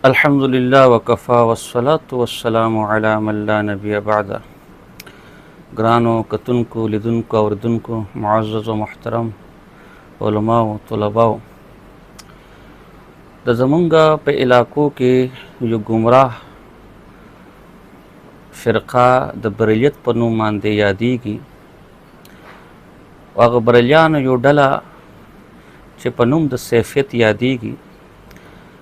अल्हम्दुलिल्लाह वकफ़ा वस्सलातु वस्सलामु अला मन ला नबिय बअदा। ग्रानो कतुनको लिदुनको औरदुनको मुअज़्ज़ज़ व मुहतरम उलमा व तुलबाओ, द ज़मूंगा पे इलाक़ों के यो गुमराह फ़िरक़ा द बरेलियत पर नूम मानदे यादीगी वाग बरेलियान यो डला चे पर नूम द सैफियत यादीगी।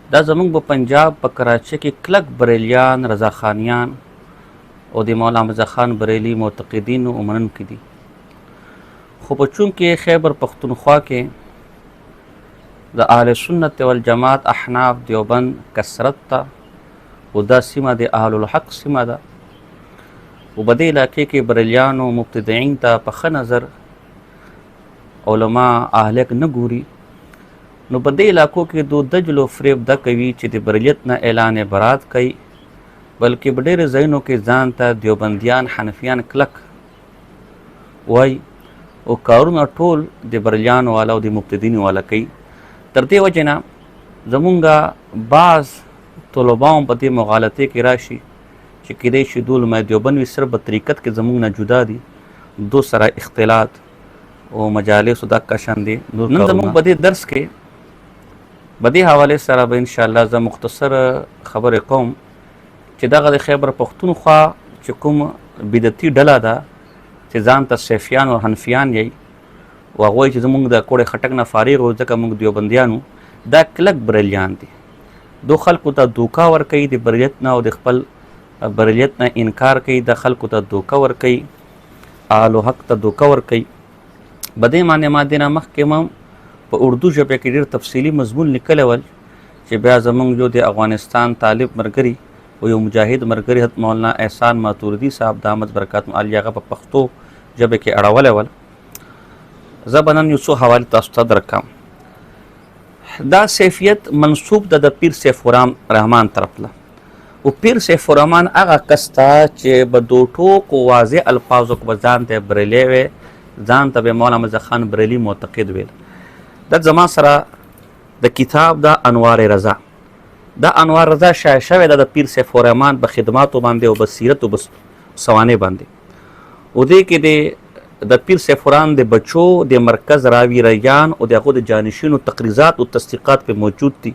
दा ज़मूंग ब पंजाब प कराची के क्लक बरेलियान रज़ा ख़ानियान और द मौला रज़ा ख़ान बरेली मोतक़िदीन व उमनन की दी। खूब चूँकि खैबर पख्तूनख्वा के द अहले सुन्नत वल जमात अहनाफ देवबंद कसरत ता उदा सीमा दे अहलुल हक़ सीमा दा व बदे इलाके के बरेलियान व मुब्तदईन ता पख नज़र उलमा आहलक न गोरी नो बदे इलाकों के दो दजलो फ़रेब द कवी चे द बरेलियत न ऐलान बरात कई, बल्कि बडेर ज़ैनों के जानता देवबंदियान हनफियान clock Y O Karun toll the बरेलियान वाला व द मुब्तदीन वाला कई तरते वजना ज़मूंगा बाज़ तलबाओं बदे मुगालते के राशि चे किदे शिदूल में देवबंद विसर बतरीक़त के ज़मूंग न जुदा दी दो सरा इख्तिलात ओ मजाले सुदा कशन दे न ज़मूंग बदे दर्स के बदे हवाले सरा ब इंशाअल्लाह ज़ मुख्तसर खबर कौम चे दग़ खैबर पख्तूनख्वा चे कुम बिदती डला दा चे जान ता सैफियान और हनफियान यही वागोई चे ज़मूंग द कोड़े खटक न फारिग हो ज़का मुंग देवबंदियानु दा क्लक बरेलियान दी दो खल्क़ ता धोखा वर कई द बरेलियत न और खपल बरेलियत न इनकार कई द खल्क़ ता धोखा वर कई आलो हक़ ता धोखा वर कई बदे माने मादेना महकमा प उर्दू ज़बे के ढेर तफसीली मजमून निकल वल चे ब्या ज़मूंग जो दे अफ़गानिस्तान तालिब मरगरी व यो मुजाहिद मरगरी हत मौलाना एहसान मातुरिदी साहब दामत बरकात आलिया का पख्तो ज़बे के अड़ावल वल ज़बनन यूसो हवाले तास्ताद रखा दा सैफियत मनसूब द पीर सैफुर रहमान तरफला वो पीर सैफुर आगा कस्ता चे बदोटो को वाज़े अल्फाजों को जानते बरेले वे जान तब मौला रज़ा ख़ान बरेली मोतक़िद वेल द जमा सरा द किताब द अनवार रज़ा शाय शवे द पीर सैफुर ब खिदमात बांधे व बसीरत व सवाने बांधे उदे के दे द पीर सैफुरान दे बच्चों दे मरकज़ रावी रैयान और दे खुद जानशीन तक़रीज़ात व तस्दीक़ात पे मौजूद थी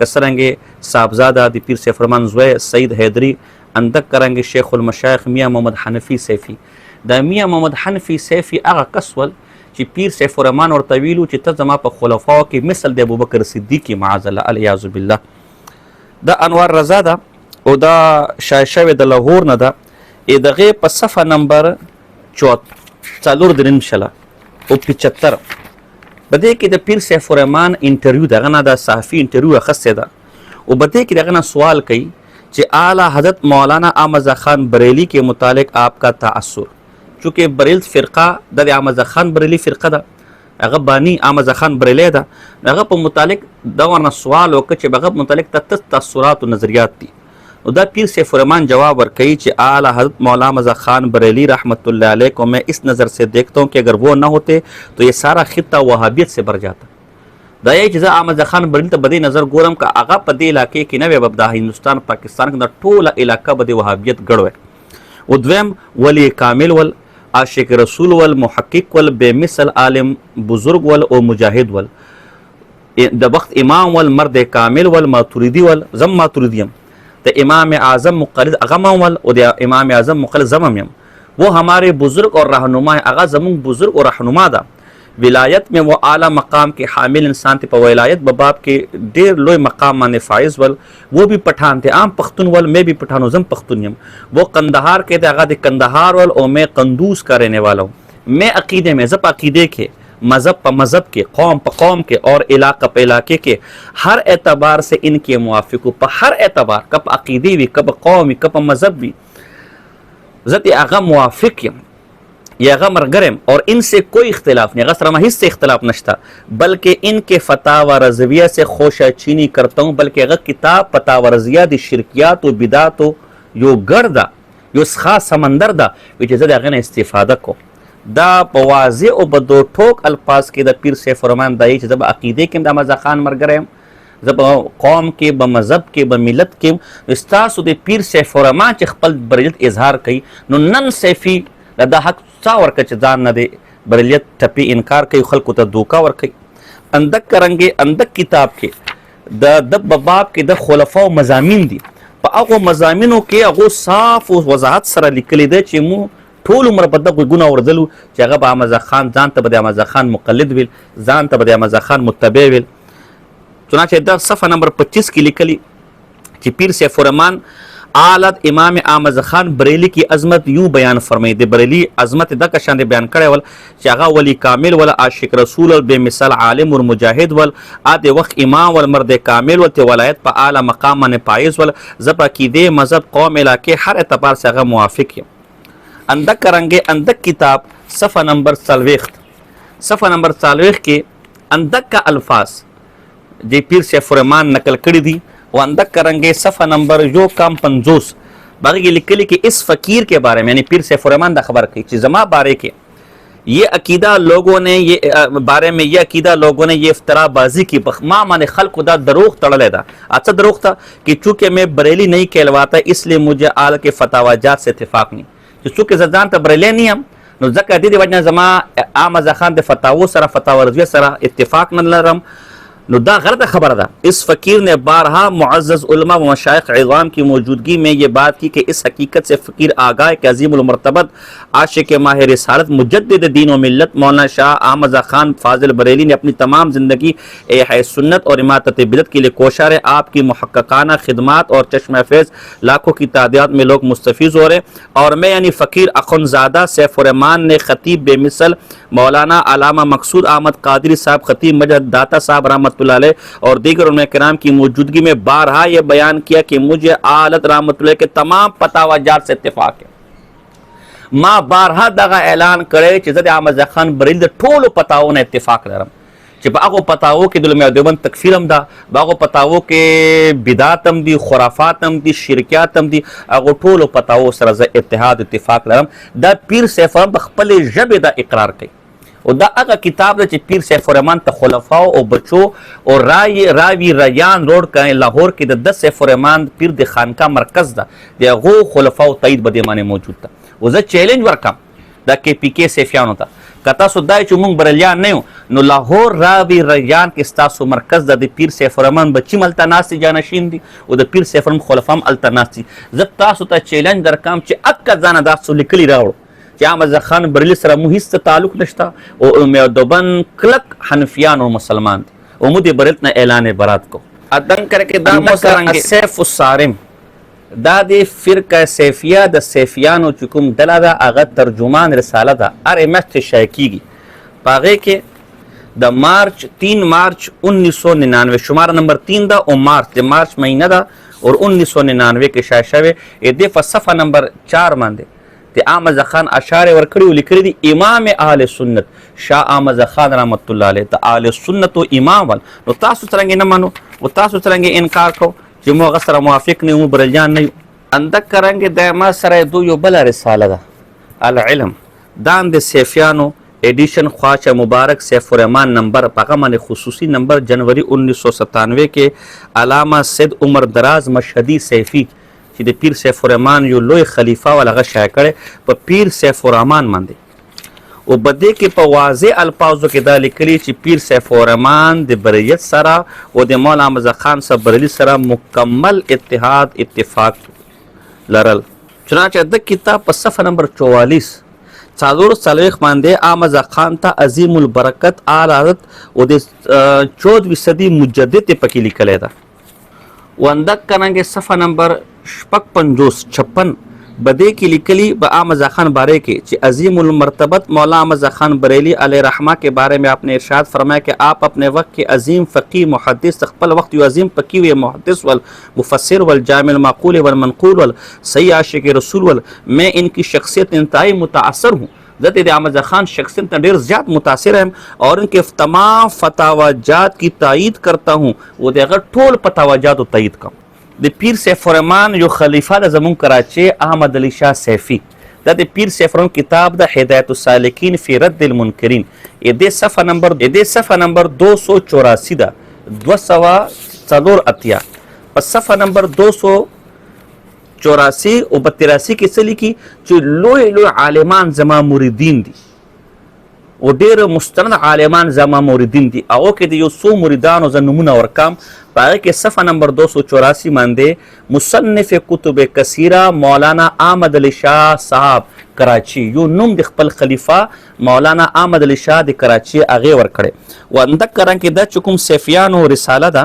कसरंगे साहबजादा द पीर सैफुर ज़ुए सईद हैदरी अंदक करेंगे शेखुल मशाइख़ मियाँ मोहम्मद हनफी सैफ़ी द मियाँ मोहम्मद हनफी सैफ़ी आगा कसवल ची पीर सैफुर और तवीलू ची तजमा पर खुलफाओं की मिसल दे अबू बकर सिद्दीक़ी माअज़ल्लाह अलियाज़ु बिल्लाह द अनवार रज़ा दा ओ दा शायशव द लाहौर न दा ए दगे पर सफ़ा नंबर 4 दिन शला ओ 75 बदे कि द पीर सैफुर इंटरव्यू दगना दा सहाफ़ी इंटरव्यू अखस्से दा ओ बदे कि दगना सवाल कई चे आला हज़रत मौलाना रज़ा ख़ान बरेली के मुतालिक आपका ताअस्सुर चूँकि बरेल फ़िरक़ा द रज़ा ख़ान बरेली फ़िरक़ा दा अगर बानी रज़ा ख़ान बरेली दा अगर पर मुतालिक दवरना सवाल हो चे बगब मुतालिक तस्सुरात नज़रियात थी उदा पीर सैफुर जवाब वर कई चे आला हज़रत मौलाना रज़ा ख़ान बरेली रहमतुल्लाह अलैह को मैं इस नज़र से देखता हूँ कि अगर वो ना होते तो ये सारा ख़ित्ता वहाबियत से भर जाता दया चीज़ा रज़ा ख़ान बरेली तो बदे नज़र गोरम का आगा पदे इलाके की नवे बबदा हिंदुस्तान पाकिस्तान के टोला इलाका बदे वहाबियत गढ़वे उद्वैम वली कामिल वल आशिक रसूल वल मुहक्किक वल बेमिसल आलिम बुजुर्ग वल ओ मुजाहिद वल द वक्त इमाम वल मर्द कामिल वल मातुरिदी वल ज़म मातुरिदियम द इमाम आज़म मुक़ल्लिद अगमा वल और इमाम आज़म मुक़ल्लिद ज़मम वो हमारे बुजुर्ग और रहनुमा है आगा ज़मूंग बुजुर्ग और रहनुमा दा विलायत में वो आला मकाम के हामिल इंसान थे पर विलायत बबाब के डेर लोए मकाम माने फ़ाइज़ वल वो भी पठान थे आम पख्तून वल मैं भी पठान ज़म पख्तूनियम वो कंदहार के थे आगा दे कंदहार वल और मैं कंदूस का रहने वाला हूँ मैं अकीदे में ज़ब अकीदे के मज़हब प मज़हब के कौम प कौम के और इलाका प इलाके के हर एतबार से इनके मुआफ़िक प हर एतबार कब अकीदी भी कब कौमी कब मज़हब भी ज़त आगा मुआफ़िक या गमर गरम और इनसे कोई इख्तिलाफ नहीं गसरमा हिस्से इख्तिलाफ नश्ता बल्कि इनके फतावा रज़विया से खोशा चीनी करता हूँ बल्कि अगर किताब फतावा रज़िया दी शिरकियात व बिदात यो गर्दा यो खास समंदर दा विच ज़द इस्तिफादा को दा पवाज़े और बदो ठोक अल्फाज के द पीर सैफुर दाई जब अकीदे के रज़ा ख़ान मर गरम زب قوم کې به مذهب کې به ملت کې استاسو د پیر سیف الرحمن چې خپل بریلیت اظهار کوي نو نن سیفي دا حق څا ورکه چې ځان نه دی بریلیت ټپي انکار کوي خلکو ته دوکا ورکوي اندک کرنګې اندک کتاب کې د باب کې د خلفاو مضامین دي په هغو مضامینو کې هغو صاف او وضاحت سره لیکلی دی چې مو ټول عمر په دغه ګونه ورځلو چې هغه به احمد خان ځان ته به د احمد خان مقلد ویل ځان ته به د احمد خان متبع ویل چنانچه دا صفحه نمبر 25 کې لیکلی چې پیر سیف الرحمن آلت امام احمد خان بریلی کی عظمت یوں بیان فرمائی د بریلی عظمت د کشان بیان کړی ول چې هغه ولی کامل ول عاشق رسول ول بے مثال عالم ور مجاهد ول ا د وخت امام ول مرد کامل ول ته ولایت په اعلی مقام باندې پایز ول زپا کی د مذهب قوم علاقه هر اعتبار سے هغه موافق یم اندک کرنګې اندک کتاب صفحه نمبر 40 صفحه نمبر 40 کې اندک کا الفاظ جی پیر سیف الرحمن نقل کړی دي او اندک کرنګې صفحه نمبر 50 باقی لکلی کہ اس فقیر کے بارے میں یعنی پیر سیف الرحمن دا خبر کی چیز زما بارے کے یہ عقیدہ لوگوں نے یہ بارے میں یہ عقیدہ لوگوں نے یہ افترا بازی کی ما مانے خلق دا دروغ تڑلے دا اچھا دروغ تھا کہ چونکہ میں بریلی نہیں کہلواتا اس لیے مجھے آل کے فتاوی جات سے اتفاق نہیں چونکہ زدان تا بریلی نہیں ہم نو ذکر دی وجہ زما احمد خان دے فتاوی سرا فتاوی رضوی سرا اتفاق نہ لرم نو دا غلط خبر دا اس فقیر نے بارہا معزز علماء و مشائخ عظام کی موجودگی میں یہ بات کی کہ اس حقیقت سے فقیر آگاہ کہ عظیم المرتبت عاشق ماہ رسالت مجدد دین و ملت مولانا شاہ احمد خان فاضل بریلی نے اپنی تمام زندگی احیاء سنت اور اماطت بدعت کے لیے کوشاں رہے آپ کی محققانہ خدمات اور چشم فیض لاکھوں کی تعداد میں لوگ مستفیض ہو رہے اور میں یعنی فقیر اخنزادہ سیف الرحمن نے خطیب بے مثل مولانا علامہ مقصود احمد قادری صاحب خطیب مجد داتا صاحب رحمۃ اللہ علیہ اور دیگر علماء کرام کی موجودگی میں بارہا یہ بیان کیا کہ مجھے آلت رحمۃ اللہ کے تمام فتاوی جات سے اتفاق ہے ما بارہا دغه اعلان کړی چې زه د احمد خان بریلی د ټولو فتاوو نه اتفاق لرم چې په هغو فتاوو کې د علماء دیوبند تکفیر هم ده په هغو فتاوو کې بدعات هم دي خرافات هم دي شرکیات هم دي هغو ټولو فتاوو سره زه اتحاد اتفاق لرم دا پیر سیف الرحمن په خپلې ژبې دا اقرار کوي او دا هغه کتاب ده چې پیر سیف الرحمن ته خلفاو او بچو او راوی ریان روډ کا لاهور کې د سیف الرحمن پیر د خانقاه مرکز ده د هغو خلفاو تایید به دې باندې موجود ده و زه چیلنج ورکم دا کې پی کې سیفیانو ته که تاسو دا چې موږ بریلیان نه یو نو لاهور راوی ریان کې ستاسو مرکز ده د پیر سیف الرحمن بچي ملته ناستې جانشین دي او د پیر سیف الرحمن خلفا هم هلته ناست دي زه تاسو ته چیلنج درکم چې اکه ځانه داسو لیکلي راوړو چې احمد خان بریلی سره مو هیڅ تعلق نشته او علماء دیوبند کلک حنفیان او مسلمان دي او مو دې بریلت نه اعلان برات کو ادن کر کے دا موسرنګ سیف الصارم دا د فرقه سیفیه د سیفیانو چې کوم ډله ده هغه ترجمان رساله ده هرې میاشتې شایع کیږي په هغې کې د مارچ 3 مارچ 1999 شماره نمبر 3 ده او مارچ مہینه ده اور 1999 کې شایع شوې دې په صفحه نمبر 4 باندې تی احمد خان اشعار ورکړي او لیکلي دي امام اهل سنت شاه احمد خان رحمت الله علیه ته اهل سنت او امام ول نو تاسو څنګه نه منو او تاسو څنګه انکار کو چې موږ سره موافق نه یو بریلیان نه یو اندک کرنګ د ما سره دو یو بل رساله ده العلم دان د سیفیانو ایڈیشن خواجہ مبارک سیف الرحمن نمبر پاکمان خصوصی نمبر جنوری 1997 کے علامہ سید عمر دراز مشهدی سیفی چې د پیر سیف الرحمن یو لوی خلیفہ ولغه شایع کړي په پیر سیف الرحمن باندې او بده کې په واضح الفاظو کې دا لیکلي چې پیر سیف الرحمن د بریت سره او د مولانا احمد خان سره بریلی سره مکمل اتحاد اتفاق لرل چنانچه د کتاب په صفحه نمبر 44 څلور باندې احمد خان ته عظیم البرکت آل حضرت او د 14وی صدی مجدد پکې لیکلی ده وندک کرنګ صفحه نمبر 56 بدے کی لکلی با احمد خان بارے کے عظیم المرتبت مولانا احمد خان بریلی علیہ رحمہ کے بارے میں آپ نے ارشاد فرمایا کہ آپ اپنے وقت کے عظیم فقی محدث تقبل وقت یو عظیم فقی و محدث والمفسر والجامع المعقول والمنقول والصحیح عاشق رسول وال میں ان کی شخصیت انتہائی متاثر ہوں ذات احمد خان شخصیت ډیر زیات متاثر ہیں اور ان کے تمام فتاوی جات کی تائید کرتا ہوں وہ دغه ټول فتاوی جات تائید کا د پیر سیف الرحمن یو خلیفہ د زمون کراچی احمد علی شاہ سیفی دا د پیر سیف الرحمن کتاب د ہدایت السالکین فی رد المنکرین یہ دے صفحہ نمبر 284 دا 200 څلور اتیا په صفحه نمبر 284 او 82 کې څه لیکي چې لوی لوی عالمان زما مریدین دي او ډېر مستند عالمان زما مریدین دي. هغو کې د یو څو مریدانو زه نومونه ورکم. په هغې کې صفحه نمبر 284 باندې مصنف کتب کثیره مولانا احمد علی شاه صاحب کراچي، یو نوم د خپل خلیفه مولانا احمد علی شاه د کراچي هغې ورکړی و. اندک رنګې دا چې کوم صیفیانو رساله ده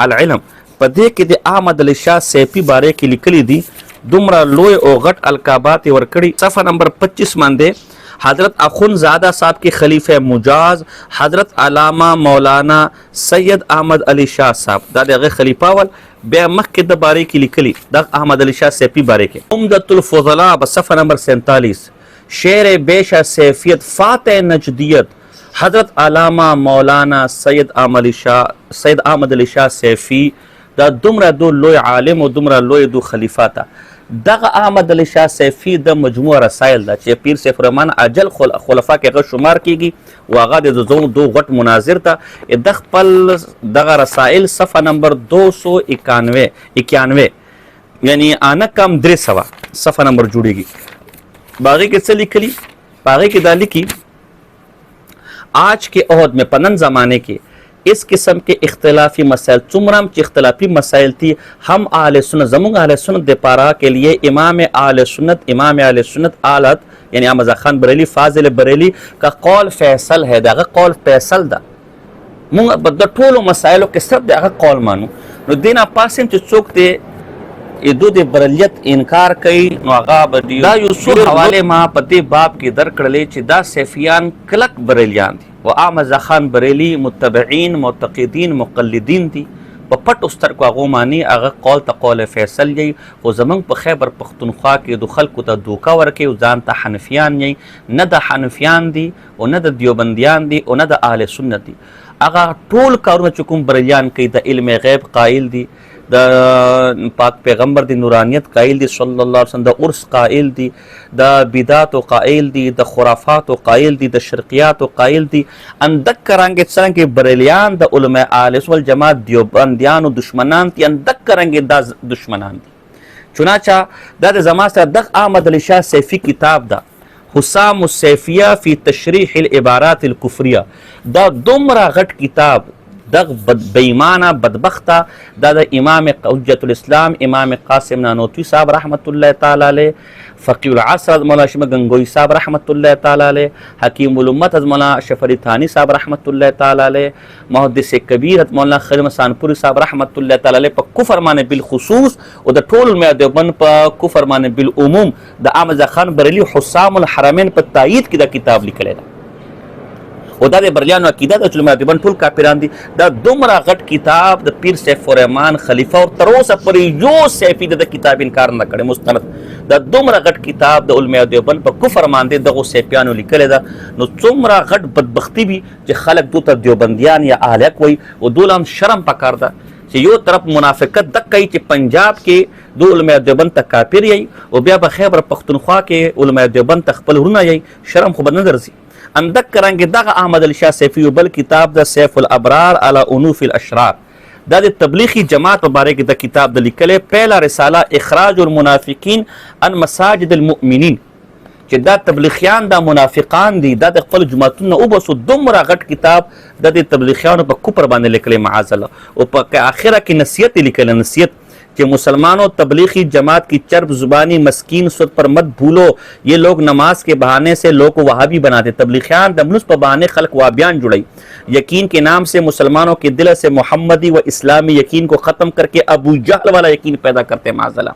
العلم، په دې کې د احمد علی شاه صیفي باره کې لیکلي دي. دومره لوی او غټ القابات یې ورکړي. صفحه نمبر 25 باندې حضرت اخندزاده صاحب کے خلیفہ مجاز حضرت علامہ مولانا سید احمد علی شاہ صاحب دا دغه خلیفہ ول. بیا مخکې د باره کې لیکلي د احمد علی شاہ صیفی باره کې عمدۃ الفضلاء صفحه نمبر 47 شعر بیشہ سیفیت فاتح نجدیت حضرت علامہ مولانا سید احمد علی شاہ صیفی. دا دومره دو لوی عالم او دومره لوی دو خلیفہ تا. دغه احمد علی شاه صیفی د مجموع رسائل ده چې پیر سیف الرحمن اجل خلفا کې هغه شمار کیږي او هغه د دو غټ مناظر ته د خپل دغه رسائل صفحه نمبر 291 یعنی آنه کم 300 صفحه نمبر جوړیږي. باغی کې څه لیکلي؟ باغی کې دا لیکي آج के عہد में पनन ज़माने के इस किस्म के इख्तलाफी मसाइल चुमरम की इख्तलाफी मसाइल थी. हम आले सुन्नत जमुंग आले सुन्नत दे पारा के लिए इमाम आले सुन्नत आलत यानी अहमद रज़ा खान बरेली फाजिल बरेली का कौल फैसल है. दागा कौल फैसल दा मुंग द टोलो मसाइलों के सब दागा कौल मानो नो देना पासिम च चोक दे दो दे बरलियत इनकार कई नो आगा बदी दा यूसुफ हवाले मा पते बाप की दर कड़ले च दा सैफियान कलक बरेलियान थी و احمد رضا خان بریلی متبعین معتقدین مقلدین دي په پټ استر کو هغه معنی هغه قول ته قول فیصل یي خو زمنګ په خیبر پختونخوا کې د خلکو ته دوکا ورکي او ځان ته حنفیان یي. نه د حنفیان دي او نه د دیوبندیان دي او نه د اهل سنت دي. هغه ټول کارونه چې کوم بریلیان کوي د علم غیب قائل دي، د پاک پیغمبر د نورانیت قائل دي صلی الله علیه وسلم، د عرس قائل دي، د بدعات قائل دي، د خرافات قائل دي، د شرقیات قائل دي. اندک کرانګه څنګه بریلیان د علماء اهل سنت والجماعت دیوبندیانو دشمنان دي، اندک کرانګه د دشمنان دي. چنانچہ دا د زما سره د احمد علی شاه صیفی کتاب ده حسام السیفیہ فی تشریح العبارات الکفریہ. دا دومره غټ کتاب دغ بېمانه بدبخته دا د امام حجت الاسلام امام قاسم نانوتوی صاحب رحمت الله تعالی علیه، فقیه العصر مولانا شمه گنگوی صاحب رحمت الله تعالی علیه، حکیم الامت مولانا اشرف علی تھانی صاحب رحمت الله تعالی علیه، محدث کبیر مولانا خیر مسانپوری صاحب رحمت الله تعالی علیه په کفر باندې بالخصوص او د ټول علماء دیوبند په کفر باندې بالعموم د احمد رضا خان بریلی حسام الحرمین په تایید کې دا کتاب لیکلی ده. او دا د بریلیانو عقیده ده چې علماء دیوبند ټول کافران دي. دا دومره غټ کتاب د پیر سیف الرحمن خلیفه او تر اوسه پورې یو صیفي د کتاب انکار نه کړی مستند. دا دومره غټ کتاب د علماء دیوبند په کفر باندې دغو صیفیانو لیکلی ده. نو څومره غټ بدبختی وي چې خلک دو ته دیوبندیان یا اهلیک وایي او دول هم شرم پکار ده چې یو طرف منافقت دک کوي چې پنجاب کې دو علماء دیوبند ته کافر یي او بیا به خیبر پختونخوا کې علماء دیوبند ته خپل ورونه یي، شرم خو به نه درځي. اندک کرانګه دغه احمد علی شاه صیفی بل کتاب د سیف الابرار علی انوف الاشرار دا د تبلیغی جماعت مبارک د کتاب د لیکلې پہلا رساله اخراج المنافقین عن مساجد المؤمنین چې دا تبلیغیان دا منافقان دي دا د خپل جماعتونو او بس دومره غټ کتاب د تبلیغیانو په کوپر باندې لیکلې معاذ الله او په اخره کې نصیحت لیکل نصیحت کہ مسلمانوں تبلیغی جماعت کی چرب زبانی مسکین سود پر مت بھولو، یہ لوگ نماز کے بہانے سے لوگ کو وہابی بناتے. تبلیغیان دملس پر بہانے خلق وہابیان جڑائی. یقین کے نام سے مسلمانوں کے دل سے محمدی و اسلامی یقین کو ختم کر کے ابو جہل والا یقین پیدا کرتے معاذ اللہ.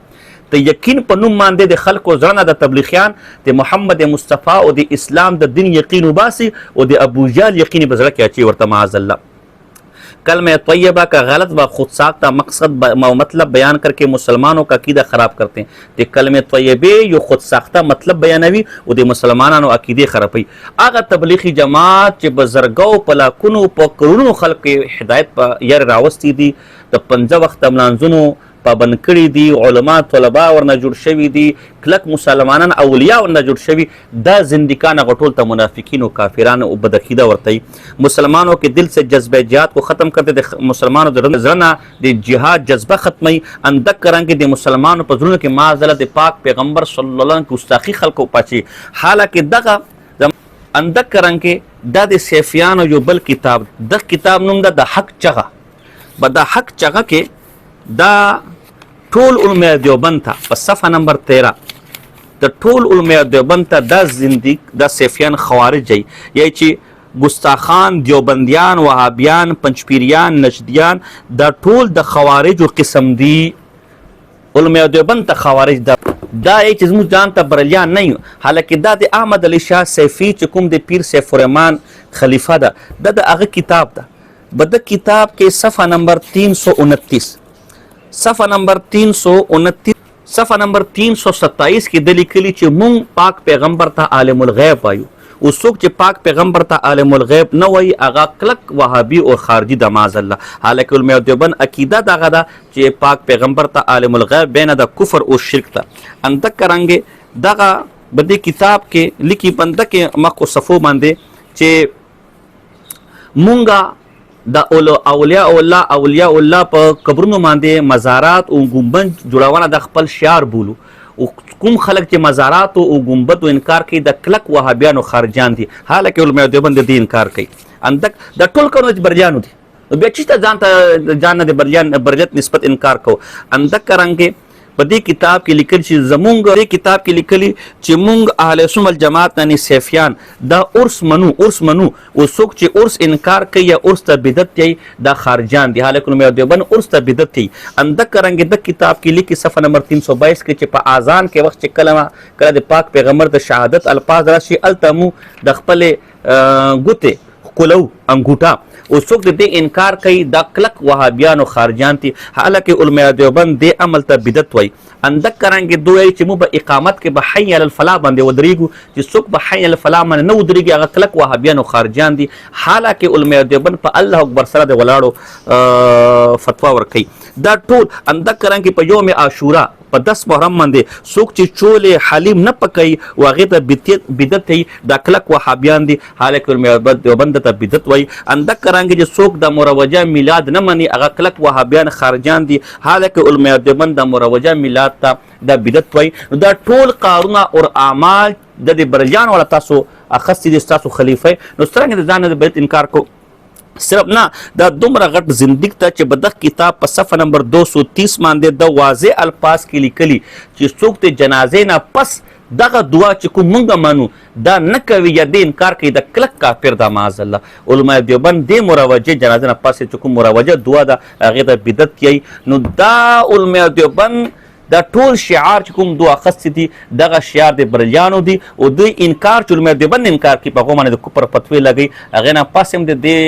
تو یقین پر نم ماندے دے خلق کو زرنا دا تبلیغیان دے محمد مصطفیٰ و دے اسلام دا دین یقین باسی و دے ابو جہل یقین بزرہ کیا چی ورطا معاذ اللہ. کلمہ طیبہ کا غلط و خود ساختہ مقصد مطلب بیان کر کے مسلمانوں کا عقیدہ خراب کرتے ہیں. تے کلمہ طیبہ یو خود ساختہ مطلب بیانوی او دے مسلمانانو عقیدے خرابی. آغا تبلیغی جماعت چې بزرگو پلاکونو پا کرونو خلق کے ہدایت پا یر راوستی دی د 5 وخت ملانزونو پابند کړي دي، علما طلبا ورنه جوړ شوي دي، کلک مسلمانان اولیاء ورنه جوړ شوي، دا زندگان هغه ټول ته منافقین او کافران او بدعقیده ورته مسلمانوں کے دل سے جذبہ جہاد کو ختم کرتے د مسلمانوں د زړه د جهاد جذبه ختمي، اندک کرانګي د مسلمانوں په زړونو کې معاذله د پاک پیغمبر صلی الله علیه وسلم کې ګستاخی خلکو پاچی. حالکه دغه اندک کرانګي دا د سیفیانو یو بل کتاب، د کتاب نوم د حق چغه، به د حق چغه کې دا ټول علماء دیوبند ته په صفحه نمبر 13 د ټول علماء دیوبند ته دا زندګ د سیفیان خوارج یی چې ګستاخان دیوبندیان وهابیان پنځپیریان نجدیان دا ټول د خوارج قسم دي. علماء دیوبند ته خوارج دا چې زموږ ځان ته بریلیان نه یو، حالکه دا د احمد علی شاه سیفی چې کوم د پیر سیف الرحمن خلیفه ده د هغه کتاب ده. به د کتاب کې صفحه نمبر 329 صفحه نمبر 329 صفحه نمبر 327 کې د لیکلي چې مونږ پاک پیغمبر ته عالم الغیب وایو. او څوک چې پاک پیغمبر ته عالم الغیب نه وایي هغه کلک وهابي او خارجي د معاذالله. حالکه علماء دیوبند عقیده دغه ده چې پاک پیغمبر ته عالم الغیب بین د کفر او شرک ته. اندک کرانګي دغه بده کتاب کې لیکي بنده کې مخ صفو باندې چې مونږه د اولیاء الله په قبرونو باندې مزارات او ګمبد جوړونه د خپل شعار بولو. او کوم خلک چې مزارات او ګمبد انکار کوي د کلک وهابیانو خارجان دي، حالکه علماء دیوبند د انکار کوي. اندک د ټول کونو چې برجانو دي، بیا چې ځان د برجت نسبت انکار کو. اندک کرانګي په دې کتاب کې لیکل چې زمونږ دې کتاب کې لیکلي چې مونږ اهل سنت والجماعت نه سیفیان دا عرس منو او څوک چې عرس انکار کوي یا عرس ته بدعت کوي دا خارجان دي. حالکه علماء دیوبند عرس ته بدعت کوي. اندک کرانګي د کتاب کې لیکي صفحه نمبر 322 کې چې په اذان کې وخت چې کله د پاک پیغمبر د شهادت الفاظ راشي التمو د خپل ګوته کولو انګوټا او څوک دې انکار کوي دا کلک وهابیانو خارجان دي. حالکه علماء دیوبند دې عمل ته بدعت وایي. اندک کرانګي دوی چې مو په اقامت کې به حي علی الفلاح باندې ودرېږو، چې څوک به حي علی الفلاح باندې نه ودرېږي هغه کلک وهابیانو خارجان دي. حالکه علماء دیوبند په الله اکبر سره د ولاړو فتوا ورکوي. دا ټول اندک کرانګي په یوم عاشورا په 10 محرم باندې څوک چې چولې حلیم نه پکوي او هغې ته بدعت وایي دا کلک وهابیان دي. حالکه علماء دیوبند ته بدعت وایي. اندک کرانګي چې څوک د مروجه میلاد نه مني هغه کلک وهابیان خارجان دي. حالکه علماء دیوبند د مروجه میلاد ته دا بدعت وایي. دا ټول کارونه او اعمال د برجان ولا تاسو اخستي دي تاسو خلیفه، نو څنګه د ځان د بدعت انکار کو؟ صرف نه دا دومره غټ زندګ ته چې بدغ کتاب په صفحه نمبر 230 باندې د واضح الفاظ کې لیکلي چې څوک ته جنازې نه پس دغه دعا چې کوم مونږ مانو دا نه کوي یا د انکار کوي د کلک کافر دا معاذالله. علماء دیوبند د مروجه جنازه نه پس چې کوم مروجه دعا ده هغې ته بدعت کوي. نو دا علماء دیوبند دا ټول شعار چې کوم دوه اخستې دي دغه شعار د بریلیانو دي او دوی انکار چې علماء دیوبند انکار کوي په هغو باندې د کفر فتوې لګوي. هغې نه پس هم د دې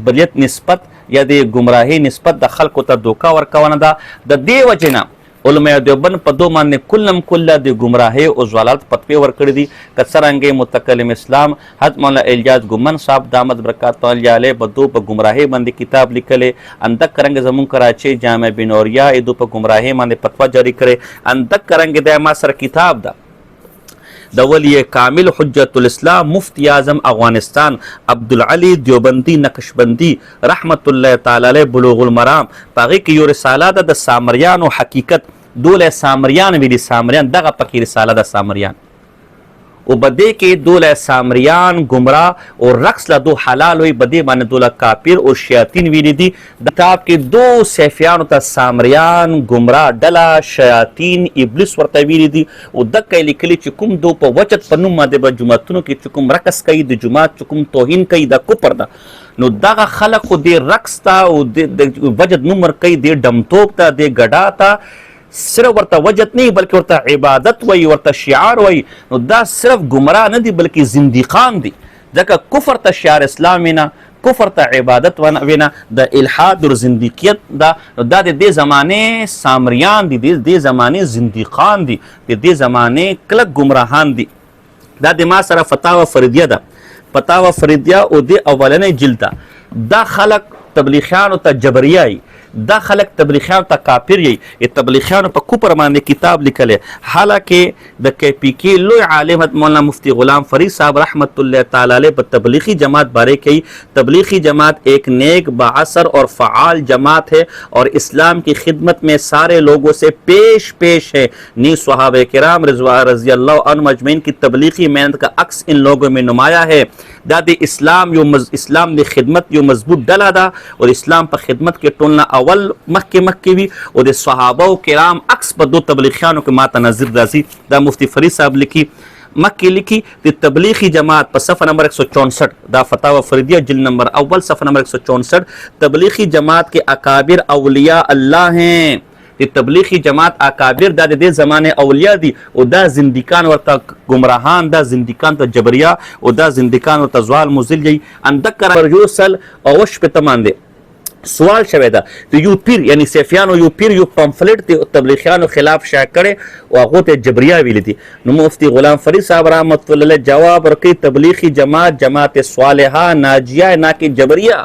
بریت نسبت یا د ګمراهۍ نسبت د خلکو ته دوکه ورکونه ده. د دې وجې نه علماء دیوبند په دو باندې کلم کله د ګمراهۍ او ضلالت فتوې ورکړي دي. که څرنګې متکلم اسلام حضرت مولانا الیاس ګومن صاحب دامت برکات الله علیه په دو په ګمراهۍ باندې کتاب لیکلی. اندک کرنګ زمونږ کراچۍ جامع بنوریا دو په ګمراهۍ باندې فتوا جاری کړی. اندک کرنګ د ما سره کتاب ده د ولی کامل حجت الاسلام مفتی اعظم افغانستان عبدالعلی دیوبندی نقشبندی رحمت الله تعالی علیه بلوغ المرام پاغي کې یو رساله ده د سامریانو حقیقت. دوله سامریان ویلي سامریان دغه پکې رساله ده سامریان او بده کې دوله سامریان گمراه او رقص له دو حلال وي بده باندې دوله کافر او شیاطین ویلي دي. د کتاب کې دو سیفیانو ته سامریان گمراه ډله شیاطین ابلیس ورته ویلي دي. او دغه لیکلي چې کوم دو په وجد په نوم باندې به جوماتونو کې چې کوم رقص کوي د جومات چې کوم توهین کوي د کفر ده. نو دغه خلک خو د رقص ته او د وجد نوم ورکوي د ډمتوب ته د ګډا ته صرف ورته وجد نه بلکې ورته عبادت وایي ورته شعار وایي. نو دا صرف ګمراه نه دي بلکې زندیقان دي. ځکه کفر ته شعار اسلام وینا کفر ته عبادت وینا د الحاد او زندیقیت دا د دې زمانه سامریان دي د دې زمانه زندیقان دي د دې زمانه کلک گمراهان دي. دا د ما سره فتاوا فریدیه ده فتاوا فریدیه او د اولنې جلد دا خلق تبلیغیانو ته جبریایي، دا خلک تبلیغیانو ته کافر یي. تبلیغیانو په کوپر باندې کتاب لیکلی، حالکه د KPK لوی عالم مولانا مفتی غلام فرید صاحب رحمت اللہ تعالی علیہ په تبلیغی جماعت بارے کہی. تبلیغی جماعت ایک نیک بااثر اور فعال جماعت ہے اور اسلام کی خدمت میں سارے لوگوں سے پیش ہے. نیز صحابہ کرام رضی اللہ عنہم اجمعین کی تبلیغی محنت کا عکس ان لوگوں میں نمایاں ہے. دا د اسلام د خدمت یو مضبوط ډله ده او اسلام په خدمت کې ټولنه اول مخکې وي او د صحابه کرام عکس په دو تبلیغیانو کې ماته نظر راځي. دا مفتی فرید صاحب لیکي مکې لیکي د تبلیغی جماعت په صفحه نمبر 164 دا فتاوی فریدیہ جلد نمبر اول صفحه نمبر 164 تبلیغی جماعت کے اکابر اولیاء اللہ ہیں. تبلیغی جماعت اکابر دا د زمانه اولیاء دي او دا زندگان ورته گمراهان، دا زندگان ته جبریا او دا زندگان ورته زوال مزل اندکر یوسل او وش په تمانده. سوال شوه دا یو پیر یعنی سیفیانو یو پیر یو پمفلټ دی تبلیغیانو خلاف شایع کړي او هغه ته جبریا ویل دي. نو مفتی غلام فرید صاحب رحمت الله علیه جواب ورکړي تبلیغی جماعت صالحہ ناجیہ نہ کہ جبریا.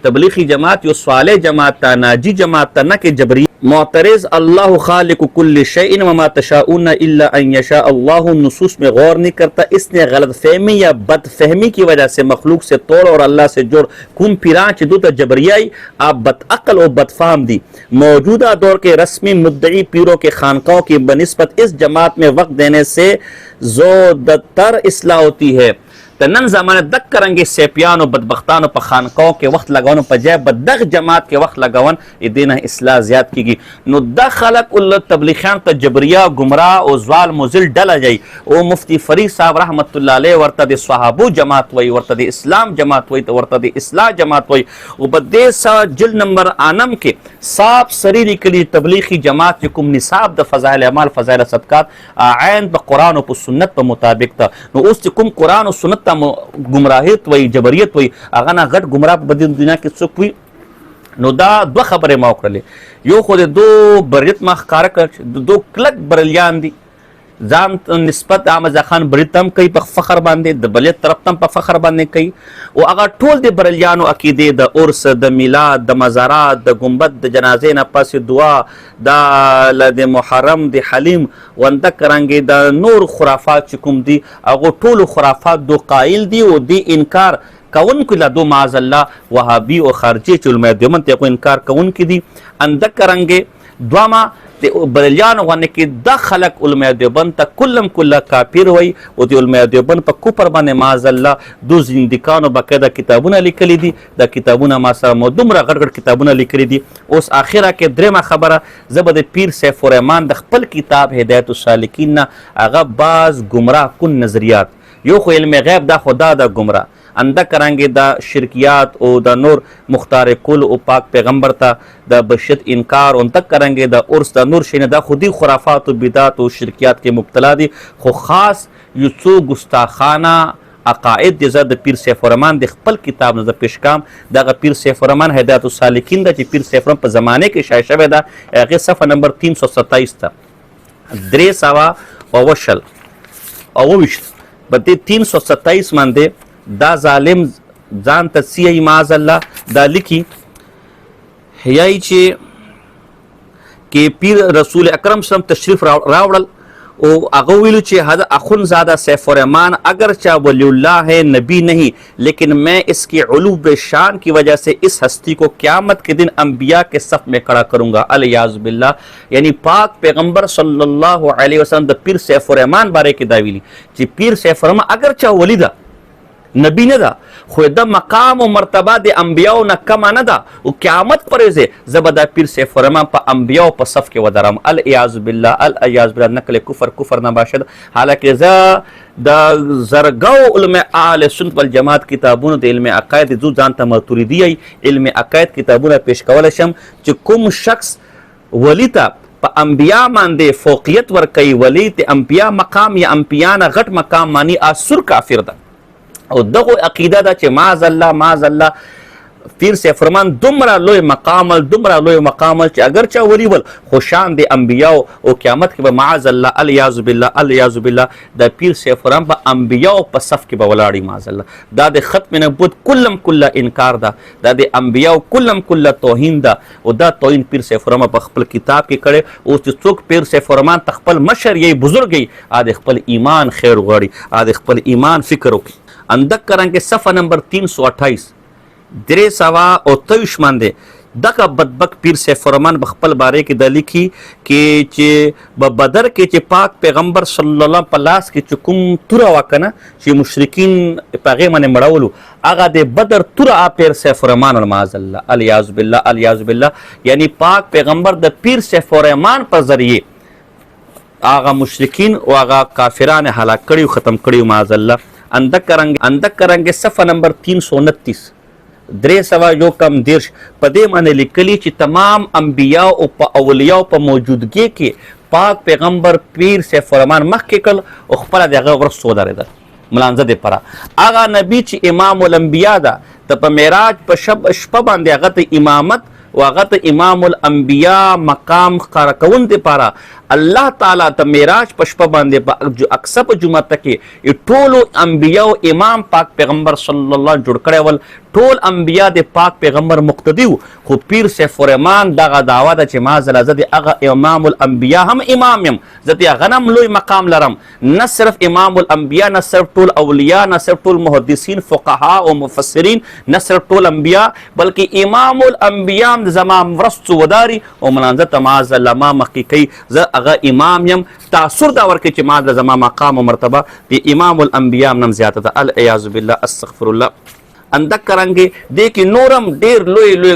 تبلیغی جماعت یو صالح جماعت تا ناجی جماعت تا نہ کہ جبری. معترض اللہ خالق کل شیء وما تشاؤون الا ان یشاء اللہ نصوص میں غور نہیں کرتا. اس نے غلط فہمی یا بد فہمی کی وجہ سے مخلوق سے توڑ اور اللہ سے جوڑ کم پیران چ دوتا جبریائی آپ بد عقل و بد فہم دی. موجودہ دور کے رسمی مدعی پیروں کے خانقاہوں کی بنسبت اس جماعت میں وقت دینے سے زودتر اصلاح ہوتی ہے. نن زمانه دک کرنګي سیپیانو بدبختانو په خانقاو کې وخت لګاونو په ځای بدغ جماعت کې وخت لګاون دینه اصلاح زیات کیږي. نو د خلق ال تبلیغیان ته جبریا گمراه او زوال مزل ډله جاي او مفتی فرید صاحب رحمت الله علیه ورته د صحابو جماعت وای، ورته د اسلام جماعت وای، ورته د اصلاح جماعت وای. او بده سا جلد نمبر انم کې صاحب سری لیکلي تبلیغی جماعت کوم نصاب د فضائل اعمال فضائل صدقات عین په قران او په سنت په مطابق ته. نو اوس کوم قران او سنت گمراهیت وای جبریت وای هغه نه غټ گمراه په بدن دنیا کې څوک وي. نو دا دوه خبرې ما وکړلې، یو خو د دو بریت ما ښکاره کړ دو کلک بریلیان دي ځان نسبت احمد خان بریتم کوي په فخر باندې، د بلې طرف تم په فخر باندې کوي او هغه ټول د بریلیانو عقیدې د عرس د میلاد د مزارات د گنبد د جنازې نه پس دعا د محرم د حلیم ونده کرانګي د نور خرافات چې کوم دي هغه ټول خرافات دو قائل دي او دی انکار کون کو لدو معاذ الله وهابي او خارجي چې علماء دیوبند ته انکار کون کی دي اند کرانګي دوما بریلیانو غنه کې د خلق علماء دیوبند ته کلم کله کافر وای او د علماء دیوبند په کوپر باندې معاذ الله دو زندگانو باقاعده کتابونه لیکلي دي. د کتابونه ما سره دومره غټ غټ کتابونه لیکلي دي. اوس اخره کې درېمه خبره زه به د پیر سیف الرحمن د خپل کتاب هدایت السالکین نه هغه باز گمراه کن نظریات یو خو علم غیب دا خدا دا گمراه انده کرانګي دا شرکیات او دا نور مختار کل او پاک پیغمبر ته دا بشت انکار اون تک کرانګي دا عرس دا نور شینه دا خودی خرافات او بدعات او شرکیات کې مبتلا دي. خو خاص یو څو ګستاخانه عقاید د زاد پیر سیف الرحمن د خپل کتاب نظر پیشکام دغه پیر سیف الرحمن هدایت السالکین د چې پیر سیف الرحمن په زمانه کې شایع شوی دا هغه صفحه نمبر 327 ته 300 او وشت بده 327 باندې دا ظالم ځان ته سی معاذ الله دا لیکي هيای چې پیر رسول اکرم صلی تشریف راوړل او هغه ویلو چې هذا اخن زادہ سیف الرحمن اگرچہ ولی اللہ ہے نبی نہیں لیکن میں اس کی علو شان کی وجہ سے اس ہستی کو قیامت کے دن انبیاء کے صف میں کھڑا کروں گا الیاذ باللہ. یعنی پاک پیغمبر صلی اللہ علیہ وسلم د پیر سیف الرحمن بارے کې دا ویلي چې پیر سیف الرحمن اگرچہ ولی ده نبی نه ده خو د مقام او مرتبه د انبیاو نه کم نه ده او قیامت پرې زبدا پیر سیف الرحمن په انبیاو په صف کې ودرم الیاذ بالله نقل کفر نه باشد. حالکه ز د زرګو علماء اهل سنت والجماعت کتابونو د علم عقاید ذو ځان ته ماتوریدی علم عقاید کتابونه پیش کول شم چې کوم شخص ولی ته په انبیاء باندې فوقیت ورکوي ولی ته انبیاء مقام یا انبیاء نه غټ مقام مانی اسر کافر ده او دغه عقیده ده چې معاذ الله پیر سے فرمان دومره لوی مقام دومره لوی مقام چې اگر چا ولي ول خوشان دي انبیاء او قیامت کې به معاذ الله الیاذ بالله الیاذ بالله د پیر سے فرمان په انبیاء په صف کې به ولاړی معاذ الله. دا د ختم نبوت کلم کله انکار ده، دا د انبیاء کلم کله توهین ده او دا توهین پیر سے فرمان په خپل کتاب کې کړي. او چې څوک پیر سے فرمان تخپل مشر یې بزرګ یې ا د خپل ایمان خیر غواړي، ا د خپل ایمان فکر وکړي. اندک کرانګه صفحه نمبر 328 درې سوا او 23 باندې دغه بدبک پیر سے فرمان بخپل باره کې د لیکي کې چې په بدر کې چې پاک پیغمبر صلی الله په لاس کې چې کوم توره وکنه چې مشرکین پغه باندې مړولو هغه د بدر توره پیر سے فرمان المعاذ الله الیاذ بالله الیاذ بالله، یعنی پاک پیغمبر د پیر سے فرمان په ذریعه هغه مشرکین او هغه کافرانه هلاک کړي ختم کړي معاذ الله. اندک کرانګه صفحه نمبر 329 درې سوا یو کم دیرش په دې باندې لیکلي چې تمام انبیاء او په اولیاء په موجودګي کې پاک پیغمبر پیر سے فرمان مخکې کړ او خپل دغه ورس ودرېدل ملانزه دې پره. هغه نبی چې امام الانبیاء ده ته په معراج په شپه باندې هغه ته امامت او هغه ته امام الانبیاء مقام ښکاره کون دې پاره الله تعالی ته معراج په شپه باندې په اکثر په جمعه کې ټولو انبیاء او امام پاک پیغمبر صلی الله جوړ کړی ول. ټول انبیاء د پاک پیغمبر مقتدی خو پیر سے فرمان دغه دعوا ده چې ما زله زه د هغه امام الانبیاء هم امام یم، زه د هغه هم لوی مقام لرم. نه صرف امام الانبیاء، نه صرف ټول اولیاء، نه صرف ټول محدثین فقها او مفسرین، نه صرف ټول انبیاء بلکې امام الانبیاء هم زما ورستو وداري او منانزه ته معاذ الله ما مخکې کوي زه هغه امام یم. تاثر دا ورکړي چې ما د زما مقام او مرتبه د امام الانبیاء نم زیاته ده العیاذ بالله استغفر الله. اندک کرانګه دې کې نورم ډیر لوی لوی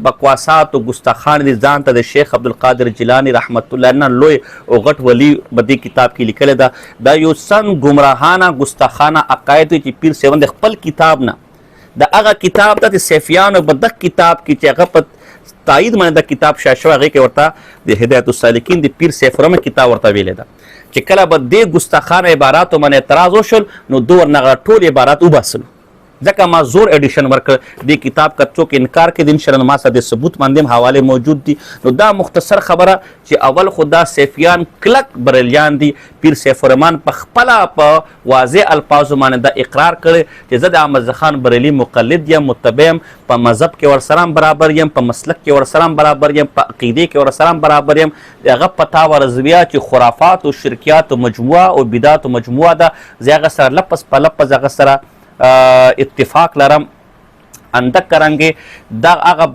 بکواسات او ګستاخان دي ځان ته د شیخ عبدالقادر جیلانی رحمت الله نه لوی او غټ ولی بدی کتاب کې لیکل ده. دا یو سن گمراهانه ګستاخانه عقاید چې پیر سیوند خپل کتاب نه د هغه کتاب د سیفیانو بدک کتاب کې چې هغه په تایید باندې د کتاب شاشو هغه کې ورته د هدایت السالکین د پیر سیفرم کتاب ورته ویل ده چې کله به د ګستاخانه عباراتو باندې اعتراض وشول نو دور نه ټول عبارات وباسل ځکه ما زور ایډیشن ورکړ د کتاب کا څوک انکار کې دین شرن ما سره د ثبوت باندې حواله موجود دي. نو دا مختصر خبره چې اول خدا سیفیان کلک بریلیان دي پیر سیفرمان په خپل په واضح الفاظو باندې دا اقرار کړي چې زه د احمد خان بریلی مقلد یم متبع یم په مذهب کې ورسره برابر یم په مسلک کې ورسره برابر یم په عقیده کې ورسره برابر یم. هغه فتاوا رضویه چې خرافات او شرکیات او مجموعه او بدعات او مجموعه ده زه هغه سره لپس په لپس هغه سره اتفاق لرم. اندک کرانګه دا هغه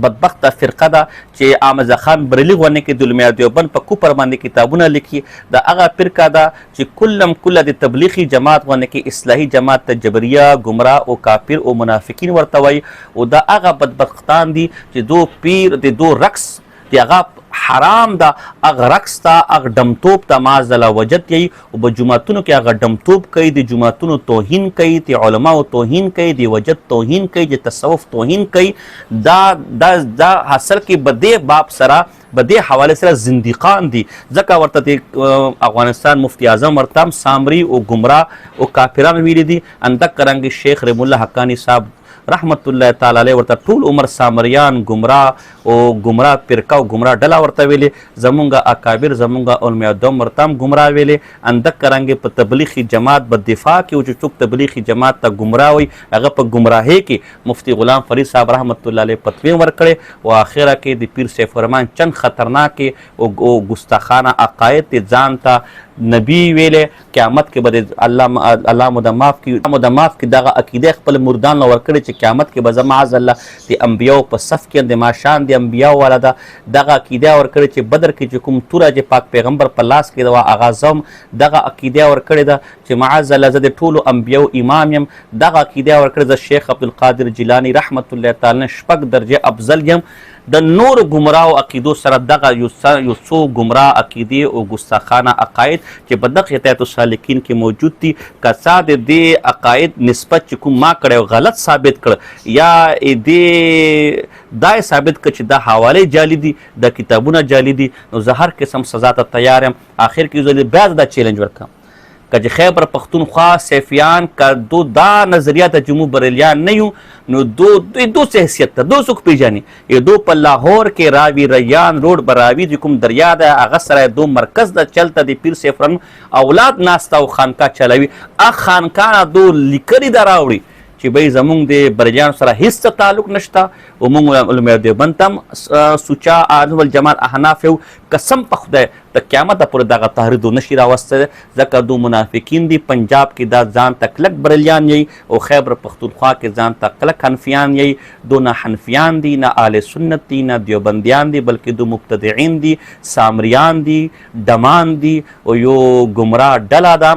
بدبخته فرقه ده چې احمد خان بریلی غونې کې د علماء دیوبند په کوپر باندې کتابونه لیکي. دا هغه فرقه ده چې کله د تبلیغي جماعت غونې کې اصلاحي جماعت ته جبریه گمراه او کافر او منافقین ورته وایي. او دا هغه بدبختان دي چې دو پیر د دو رقص دی هغه حرام ده هغه رقص ته هغه ډمتوب ته معاذ وجد یي او په جوماتونو کې هغه ډمتوب کوي د جوماتونو توهین کوي د علماو توهین کوي د وجد توهین کوي د تصوف توهین کوي. دا حاصل کې بدې باب سره بدې حواله سره زنديقان دي ځکه ورته د افغانستان مفتی اعظم ورته سامری او گمراه او کافران ویلي دي. اندک کرانګه شیخ رحم الله حقانی صاحب رحمت الله تعالی علیه ورته ټول عمر سامریان گمراه او گمراه فرقه او گمراه ډله ورته ویلې زمونږه اکابر زمونږه علماء دوم ورته هم گمراه ویلې. اندک کرانګه په تبلیغي جماعت په دفاع کې او چې څوک تبلیغي جماعت ته گمراه وي هغه په گمراهۍ کې مفتی غلام فرید صاحب رحمت الله علیه فتوی ورکړي او اخره کې د پیر سیف فرمان چند خطرناک او ګستاخانه عقاید ځان ته نبی ویلې قیامت کې به الله مدماف کې دغه عقیده خپل مردان لور کړي چې قیامت کې به معاذ الله د انبیاء په صف کې د ماشان د انبیاء والا دغه عقیده ور کړي چې بدر کې چې کوم توره چې پاک پیغمبر په لاس کې د اغازم دغه عقیده ور کړي ده چې معاذ الله زه د ټولو انبیاء امام یم. دغه عقیده ور کړي د شیخ عبدالقادر جیلانی رحمت الله تعالی شپږ درجه افضل یم. د نور گمراه او عقیدو سره دغه یو څو گمراه عقیده او ګستاخانه عقاید چې په دغه هدایت السالکین کې موجود دي کسا د دې عقاید نسبت چې کوم ما کړی غلط ثابت کړ یا دې دای ثابت کړ چې دا حواله جعلی دي د کتابونه جعلی دي نو زه هر قسم سزا ته تیار یم. آخر کې زه بیا دا چیلنج ورکم که چې خیبر پختونخوا سیفیان که دو دا نظریه د جمهور بریلیان نه یو نو دو څه حیثیت ته دو څوک پیژني دو په لاهور کې راوي ریان روډ براوي د کوم دریا ده هغه سره دو مرکز د چلته د پیر سیفران اولاد ناسته او خانقاه چلوي خانقاه دو لیکلي ده راوړي چې به زمونږ د بریلیانو سره هیڅ تعلق نشته او موږ علماء دیوبند ته هم سوچا اهل الجماعت احناف یو قسم په خدای د قیامت پورې دغه تحرید نشي راوسته ځکه دو منافقین دي پنجاب کې دا ځان ته کلک بریلیان یي او خیبر پختونخوا کې ځان ته کلک حنفیان یي دو نه حنفیان دي نه اهل سنت دي نه دیوبندیان دي بلکې دو مبتدعین دي سامریان دي ډمان دي او یو ګمراه ډله ده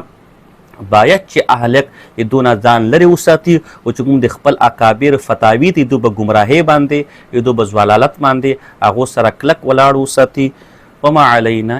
باید چې اهلک دونه ځان لرې وساتي او چې کوم د خپل اکابر فتاوی دي دو به ګمراهۍ باندې دو به ضلالت باندې هغو سره کلک ولاړ وساتي وما علینا